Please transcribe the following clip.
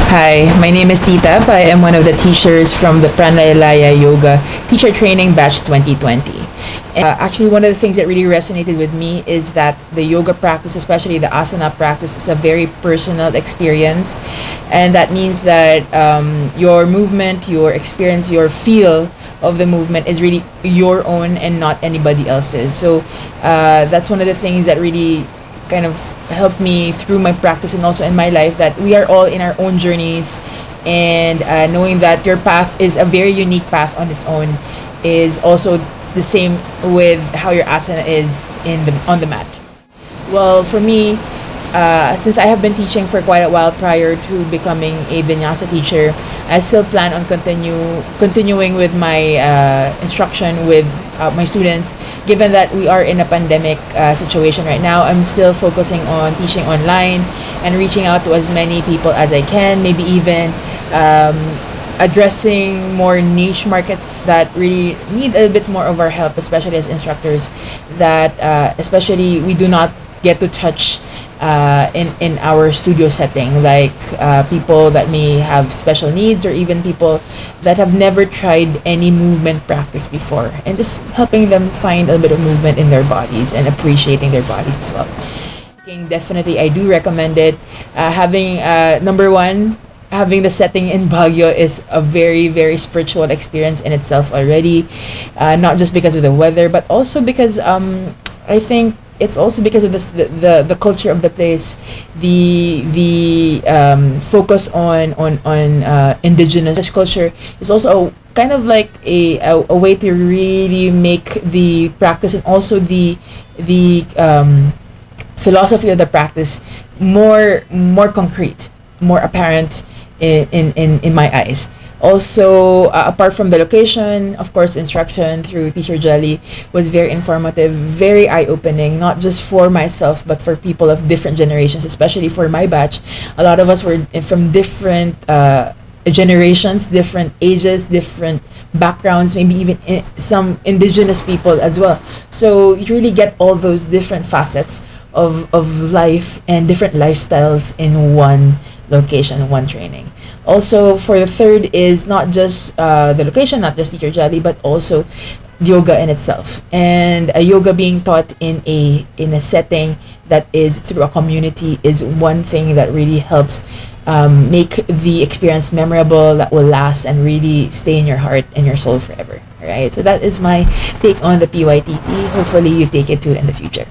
Hi, my name is Teetap. I am one of the teachers from the Pranalaya Yoga Teacher Training Batch 2020. Actually, one of the things that really resonated with me is that the yoga practice, especially the asana practice, is a very personal experience. And that means that your movement, your experience, your feel of the movement is really your own and not anybody else's. So that's one of the things that really kind of helped me through my practice and also in my life, that we are all in our own journeys, and knowing that your path is a very unique path on its own is also the same with how your asana is on the mat. Well, for me, since I have been teaching for quite a while prior to becoming a Vinyasa teacher, I still plan on continuing with my instruction with my students. Given that we are in a pandemic situation right now, I'm still focusing on teaching online and reaching out to as many people as I can, maybe even addressing more niche markets that really need a bit more of our help, especially as instructors, that especially we do not get to touch in our studio setting, like people that may have special needs, or even people that have never tried any movement practice before, and just helping them find a bit of movement in their bodies and appreciating their bodies as well. Definitely, I do recommend it. Having number one, having the setting in Baguio is a very, very spiritual experience in itself already, not just because of the weather, but also because I think it's also because of the culture of the place, the focus on indigenous culture is also kind of like a way to really make the practice and also the philosophy of the practice more concrete, more apparent in my eyes. Also, apart from the location, of course, instruction through Teacher Jelly was very informative, very eye-opening, not just for myself, but for people of different generations, especially for my batch. A lot of us were from different generations, different ages, different backgrounds, maybe even some indigenous people as well. So you really get all those different facets of life and different lifestyles in one location, one training. Also, for the third is not just the location, not just Teacher Jelly, but also yoga in itself, and a yoga being taught in a setting that is through a community is one thing that really helps make the experience memorable, that will last and really stay in your heart and your soul forever. All right, so that is my take on the PYTT. Hopefully you take it too in the future.